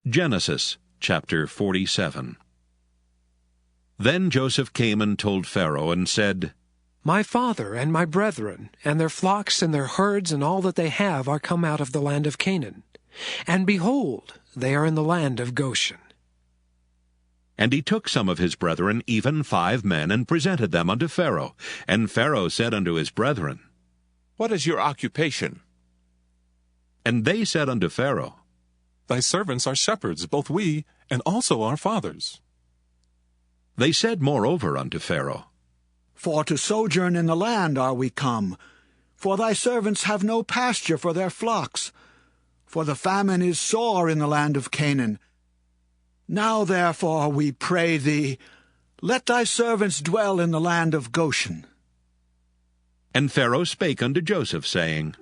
Genesis chapter 47. Then Joseph came and told Pharaoh and said, My father and my brethren, and their flocks and their herds and all that they have are come out of the land of Canaan. And behold, they are in the land of Goshen. And he took some of his brethren, even 5 men, and presented them unto Pharaoh. And Pharaoh said unto his brethren, What is your occupation? And they said unto Pharaoh, Thy servants are shepherds, both we, and also our fathers. They said moreover unto Pharaoh, For to sojourn in the land are we come, for thy servants have no pasture for their flocks, for the famine is sore in the land of Canaan. Now therefore, we pray thee, let thy servants dwell in the land of Goshen. And Pharaoh spake unto Joseph, saying,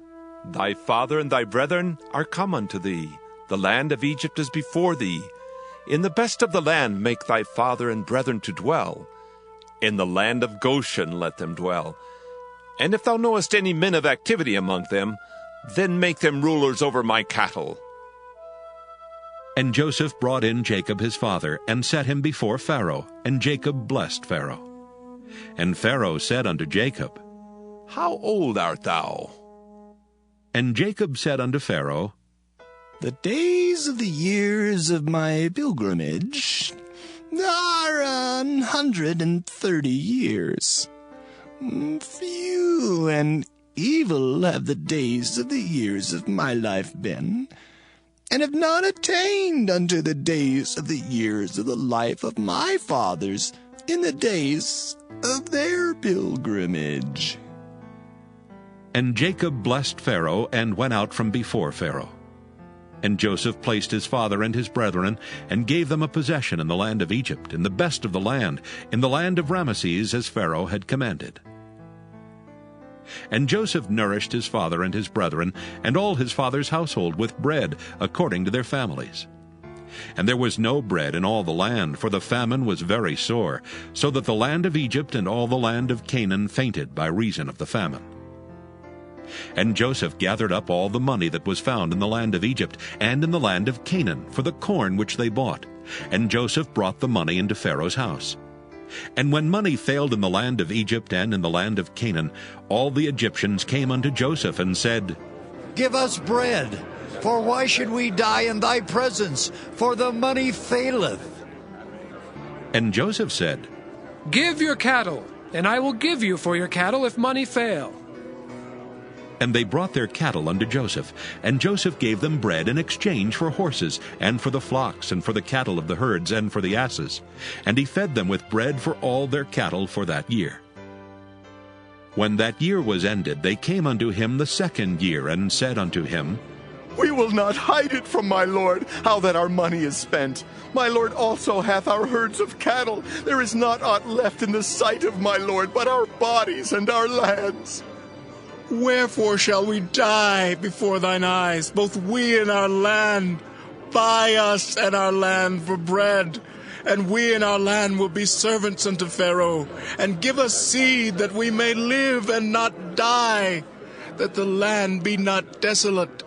Thy father and thy brethren are come unto thee. The land of Egypt is before thee. In the best of the land make thy father and brethren to dwell. In the land of Goshen let them dwell. And if thou knowest any men of activity among them, then make them rulers over my cattle. And Joseph brought in Jacob his father, and set him before Pharaoh, and Jacob blessed Pharaoh. And Pharaoh said unto Jacob, How old art thou? And Jacob said unto Pharaoh, The days of the years of my pilgrimage are 130 years. Few and evil have the days of the years of my life been, and have not attained unto the days of the years of the life of my fathers in the days of their pilgrimage. And Jacob blessed Pharaoh, and went out from before Pharaoh. And Joseph placed his father and his brethren, and gave them a possession in the land of Egypt, in the best of the land, in the land of Ramesses, as Pharaoh had commanded. And Joseph nourished his father and his brethren, and all his father's household, with bread, according to their families. And there was no bread in all the land, for the famine was very sore, so that the land of Egypt and all the land of Canaan fainted by reason of the famine. And Joseph gathered up all the money that was found in the land of Egypt and in the land of Canaan for the corn which they bought. And Joseph brought the money into Pharaoh's house. And when money failed in the land of Egypt and in the land of Canaan, all the Egyptians came unto Joseph and said, Give us bread, for why should we die in thy presence? For the money faileth. And Joseph said, Give your cattle, and I will give you for your cattle if money fail. And they brought their cattle unto Joseph, and Joseph gave them bread in exchange for horses, and for the flocks, and for the cattle of the herds, and for the asses. And he fed them with bread for all their cattle for that year. When that year was ended, they came unto him the 2nd year, and said unto him, We will not hide it from my lord, how that our money is spent. My lord also hath our herds of cattle. There is not aught left in the sight of my lord, but our bodies and our lands. Wherefore shall we die before thine eyes, both we and our land? Buy us and our land for bread, and we and our land will be servants unto Pharaoh. And give us seed, that we may live and not die, that the land be not desolate.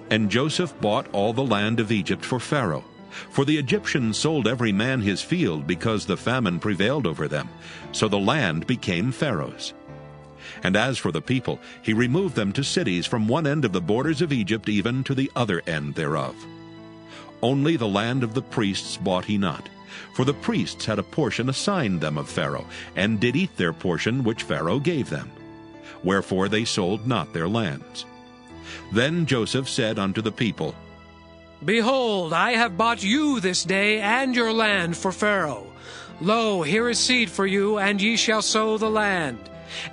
And Joseph bought all the land of Egypt for Pharaoh. For the Egyptians sold every man his field, because the famine prevailed over them. So the land became Pharaoh's. And as for the people, he removed them to cities from one end of the borders of Egypt even to the other end thereof. Only the land of the priests bought he not, for the priests had a portion assigned them of Pharaoh, and did eat their portion which Pharaoh gave them. Wherefore they sold not their lands. Then Joseph said unto the people, Behold, I have bought you this day and your land for Pharaoh. Lo, here is seed for you, and ye shall sow the land.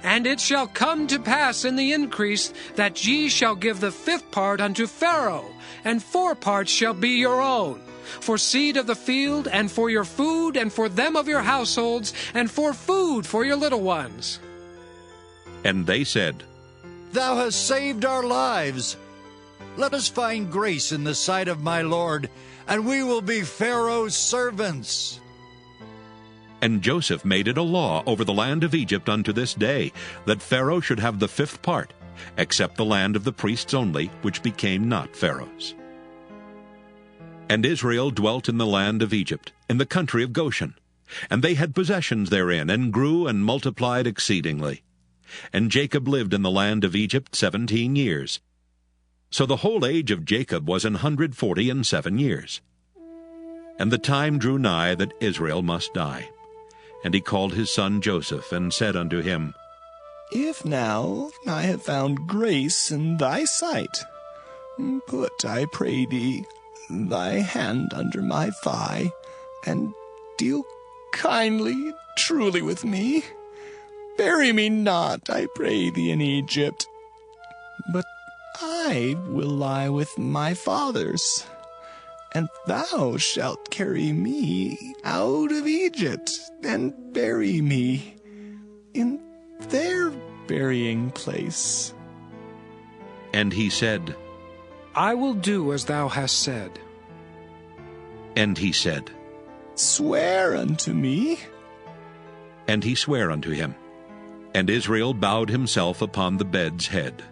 And it shall come to pass in the increase that ye shall give the 5th part unto Pharaoh, and 4 parts shall be your own, for seed of the field, and for your food, and for them of your households, and for food for your little ones. And they said, Thou hast saved our lives. Let us find grace in the sight of my lord, and we will be Pharaoh's servants. And Joseph made it a law over the land of Egypt unto this day, that Pharaoh should have the 5th part, except the land of the priests only, which became not Pharaoh's. And Israel dwelt in the land of Egypt, in the country of Goshen. And they had possessions therein, and grew and multiplied exceedingly. And Jacob lived in the land of Egypt 17 years. So the whole age of Jacob was 147 years. And the time drew nigh that Israel must die. And he called his son Joseph, and said unto him, If now I have found grace in thy sight, put, I pray thee, thy hand under my thigh, and deal kindly, truly with me. Bury me not, I pray thee, in Egypt, but I will lie with my fathers, and thou shalt carry me out of Egypt, and bury me in their burying place. And he said, I will do as thou hast said. And he said, Swear unto me. And he sware unto him. And Israel bowed himself upon the bed's head.